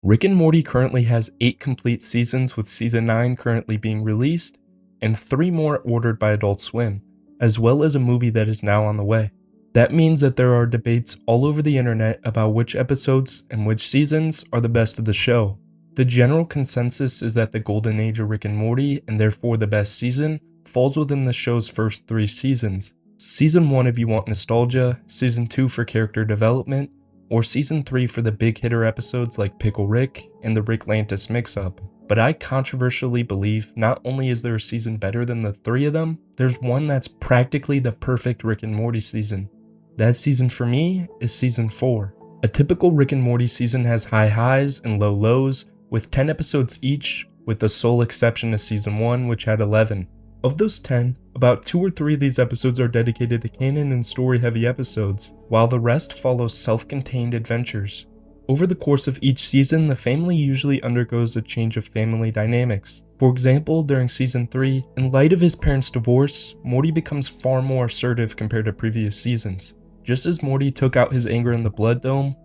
Rick and Morty currently has 8 complete seasons, with season 9 currently being released, and 3 more ordered by Adult Swim, as well as a movie that is now on the way. That means that there are debates all over the internet about which episodes and which seasons are the best of the show. The general consensus is that the golden age of Rick and Morty, and therefore the best season, falls within the show's first 3 seasons. Season 1 if you want nostalgia, Season 2 for character development, or Season 3 for the big hitter episodes like Pickle Rick and the Ricklantis mix-up. But I controversially believe not only is there a season better than the 3 of them, there's one that's practically the perfect Rick and Morty season. That season for me is Season 4. A typical Rick and Morty season has high highs and low lows, with 10 episodes each, with the sole exception to Season 1, which had 11. Of those 10, about 2 or 3 of these episodes are dedicated to canon and story-heavy episodes, while the rest follow self-contained adventures. Over the course of each season, the family usually undergoes a change of family dynamics. For example, during Season 3, in light of his parents' divorce, Morty becomes far more assertive compared to previous seasons. Just as Morty took out his anger in the Blood Dome,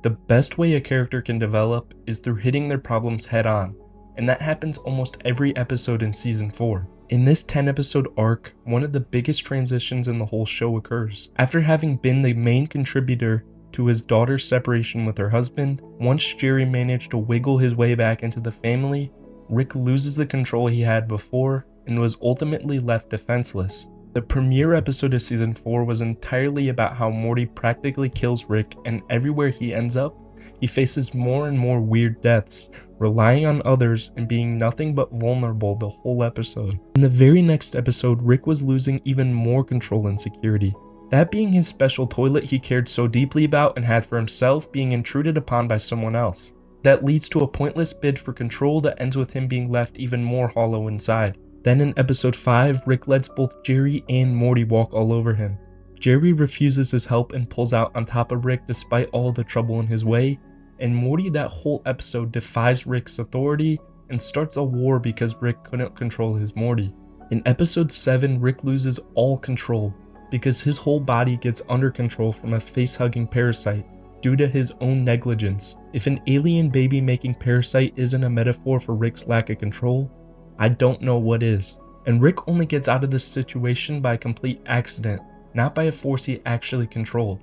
the best way a character can develop is through hitting their problems head-on, and that happens almost every episode in Season 4. In this 10-episode arc, one of the biggest transitions in the whole show occurs. After having been the main contributor to his daughter's separation with her husband, once Jerry managed to wiggle his way back into the family, Rick loses the control he had before and was ultimately left defenseless. The premiere episode of Season 4 was entirely about how Morty practically kills Rick, and everywhere he ends up, he faces more and more weird deaths, relying on others and being nothing but vulnerable the whole episode. In the very next episode, Rick was losing even more control and security. That being his special toilet he cared so deeply about and had for himself being intruded upon by someone else. That leads to a pointless bid for control that ends with him being left even more hollow inside. Then in episode 5, Rick lets both Jerry and Morty walk all over him. Jerry refuses his help and pulls out on top of Rick despite all the trouble in his way, and Morty that whole episode defies Rick's authority and starts a war because Rick couldn't control his Morty. In episode 7, Rick loses all control because his whole body gets under control from a face-hugging parasite due to his own negligence. If an alien baby-making parasite isn't a metaphor for Rick's lack of control, I don't know what is. And Rick only gets out of this situation by complete accident, not by a force he actually controlled.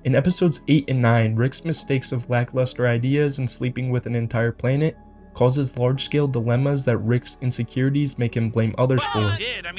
In episodes 8 and 9, Rick's mistakes of lackluster ideas and sleeping with an entire planet causes large-scale dilemmas that Rick's insecurities make him blame others for.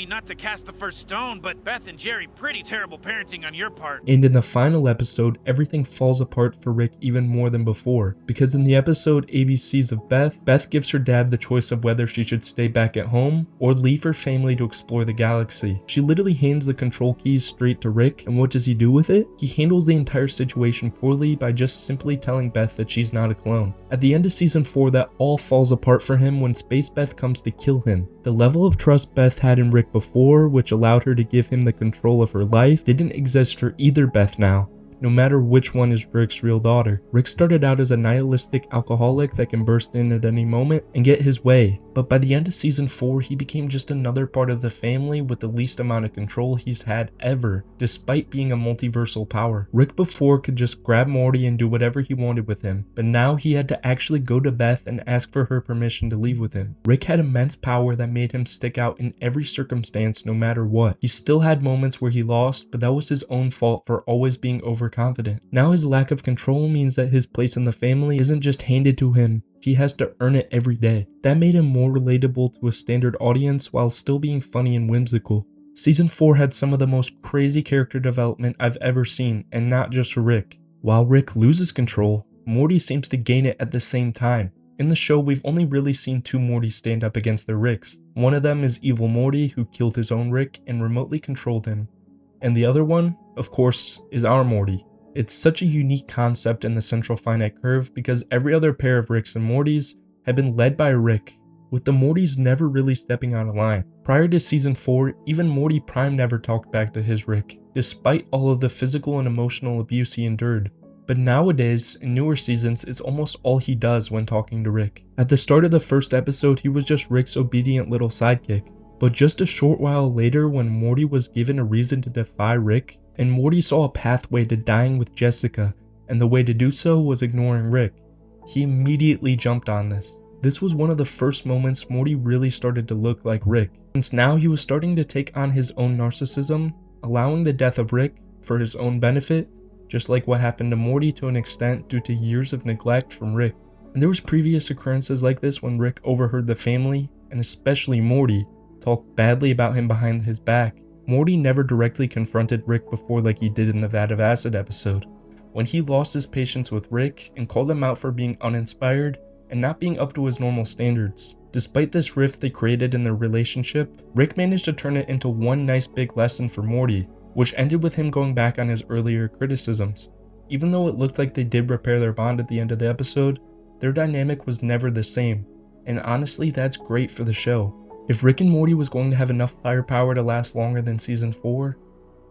Not to cast the first stone, but Beth and Jerry, pretty terrible parenting on your part. And in the final episode, everything falls apart for Rick even more than before, because in the episode ABCs of Beth, Beth gives her dad the choice of whether she should stay back at home or leave her family to explore the galaxy. She literally hands the control keys straight to Rick, and what does he do with it? He handles the entire situation poorly by just simply telling Beth that she's not a clone. At the end of Season 4, that all falls apart for him when Space Beth comes to kill him. The level of trust Beth had in Rick before, which allowed her to give him the control of her life, didn't exist for either Beth now, no matter which one is Rick's real daughter. Rick started out as a nihilistic alcoholic that can burst in at any moment and get his way, but by the end of Season 4, he became just another part of the family with the least amount of control he's had ever, despite being a multiversal power. Rick before could just grab Morty and do whatever he wanted with him, but now he had to actually go to Beth and ask for her permission to leave with him. Rick had immense power that made him stick out in every circumstance no matter what. He still had moments where he lost, but that was his own fault for always being overconfident. Now his lack of control means that his place in the family isn't just handed to him, he has to earn it every day. That made him more relatable to a standard audience while still being funny and whimsical. Season 4 had some of the most crazy character development I've ever seen, and not just for Rick. While Rick loses control, Morty seems to gain it at the same time. In the show, we've only really seen 2 Mortys stand up against their Ricks. One of them is Evil Morty, who killed his own Rick and remotely controlled him. And the other one, of course, is our Morty. It's such a unique concept in the central finite curve because every other pair of Ricks and Mortys have been led by Rick, with the Mortys never really stepping out of line. Prior to Season 4, even Morty Prime never talked back to his Rick, despite all of the physical and emotional abuse he endured. But nowadays, in newer seasons, it's almost all he does when talking to Rick. At the start of the first episode, he was just Rick's obedient little sidekick. But just a short while later, when Morty was given a reason to defy Rick, and Morty saw a pathway to dying with Jessica, and the way to do so was ignoring Rick. He immediately jumped on this. This was one of the first moments Morty really started to look like Rick, since now he was starting to take on his own narcissism, allowing the death of Rick for his own benefit, just like what happened to Morty to an extent due to years of neglect from Rick. And there was previous occurrences like this when Rick overheard the family, and especially Morty, talk badly about him behind his back. Morty never directly confronted Rick before like he did in the Vat of Acid episode, when he lost his patience with Rick and called him out for being uninspired and not being up to his normal standards. Despite this rift they created in their relationship, Rick managed to turn it into one nice big lesson for Morty, which ended with him going back on his earlier criticisms. Even though it looked like they did repair their bond at the end of the episode, their dynamic was never the same, and honestly that's great for the show. If Rick and Morty was going to have enough firepower to last longer than season 4,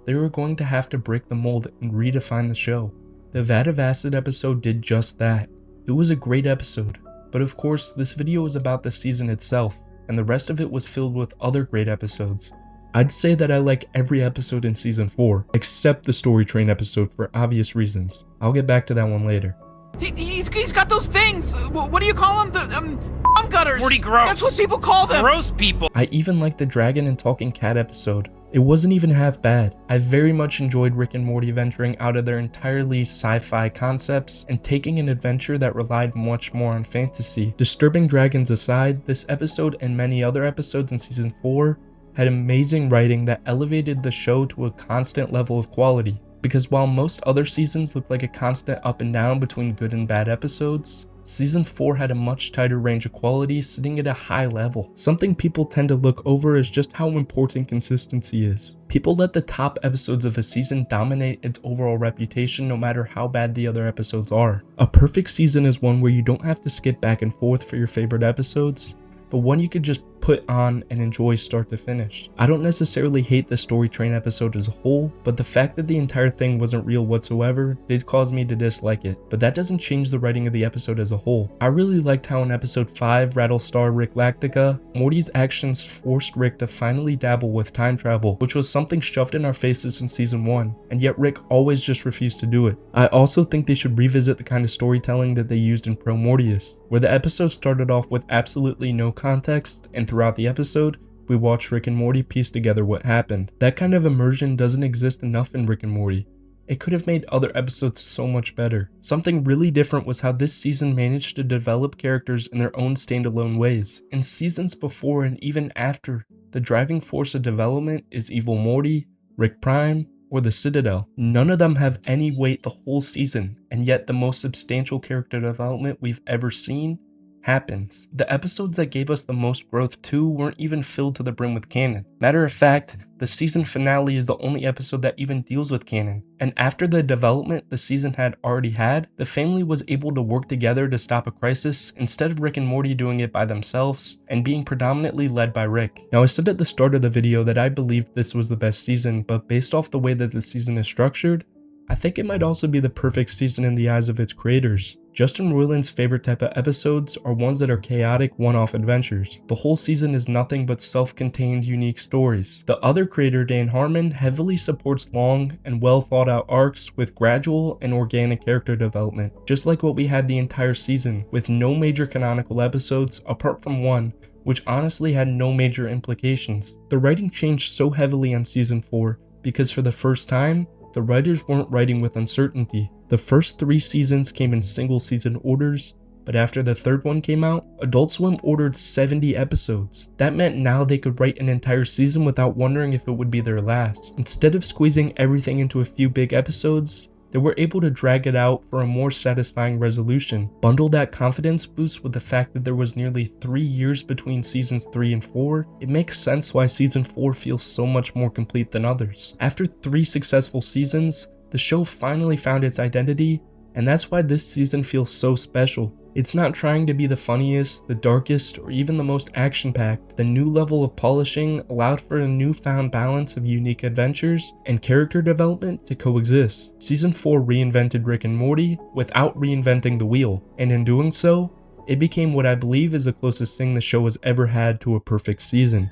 they were going to have to break the mold and redefine the show. The Vat of Acid episode did just that. It was a great episode, but of course this video is about the season itself, and the rest of it was filled with other great episodes. I'd say that I like every episode in season 4, except the Story Train episode for obvious reasons. I'll get back to that one later. He's got those things. What do you call them? The gutters. Morty, gross. That's what people call them. Gross people. I even liked the Dragon and Talking Cat episode. It wasn't even half bad. I very much enjoyed Rick and Morty venturing out of their entirely sci-fi concepts and taking an adventure that relied much more on fantasy. Disturbing dragons aside, this episode and many other episodes in season 4 had amazing writing that elevated the show to a constant level of quality. Because while most other seasons looked like a constant up and down between good and bad episodes, season 4 had a much tighter range of quality, sitting at a high level. Something people tend to look over is just how important consistency is. People let the top episodes of a season dominate its overall reputation no matter how bad the other episodes are. A perfect season is one where you don't have to skip back and forth for your favorite episodes, but one you could just put on and enjoy start to finish. I don't necessarily hate the Story Train episode as a whole, but the fact that the entire thing wasn't real whatsoever did cause me to dislike it, but that doesn't change the writing of the episode as a whole. I really liked how in episode 5, Rattlestar Rick Lactica, Morty's actions forced Rick to finally dabble with time travel, which was something shoved in our faces in season 1, and yet Rick always just refused to do it. I also think they should revisit the kind of storytelling that they used in Pro Mortius, where the episode started off with absolutely no context, and throughout the episode, we watch Rick and Morty piece together what happened. That kind of immersion doesn't exist enough in Rick and Morty. It could have made other episodes so much better. Something really different was how this season managed to develop characters in their own standalone ways. In seasons before and even after, the driving force of development is Evil Morty, Rick Prime, or the Citadel. None of them have any weight the whole season, and yet the most substantial character development we've ever seen happens. The episodes that gave us the most growth too weren't even filled to the brim with canon. Matter of fact, the season finale is the only episode that even deals with canon. And after the development the season had already had, the family was able to work together to stop a crisis instead of Rick and Morty doing it by themselves and being predominantly led by Rick. Now I said at the start of the video that I believed this was the best season, but based off the way that the season is structured, I think it might also be the perfect season in the eyes of its creators. Justin Roiland's favorite type of episodes are ones that are chaotic one-off adventures. The whole season is nothing but self-contained, unique stories. The other creator, Dan Harmon, heavily supports long and well thought out arcs with gradual and organic character development, just like what we had the entire season, with no major canonical episodes apart from one, which honestly had no major implications. The writing changed so heavily on season 4 because for the first time, the writers weren't writing with uncertainty. The first 3 seasons came in single season orders, but after the 3rd one came out, Adult Swim ordered 70 episodes. That meant now they could write an entire season without wondering if it would be their last. Instead of squeezing everything into a few big episodes, they were able to drag it out for a more satisfying resolution. Bundle that confidence boost with the fact that there was nearly 3 years between seasons 3 and 4, it makes sense why season 4 feels so much more complete than others. After 3 successful seasons, the show finally found its identity, and that's why this season feels so special. It's not trying to be the funniest, the darkest, or even the most action-packed. The new level of polishing allowed for a newfound balance of unique adventures and character development to coexist. Season 4 reinvented Rick and Morty without reinventing the wheel, and in doing so, it became what I believe is the closest thing the show has ever had to a perfect season.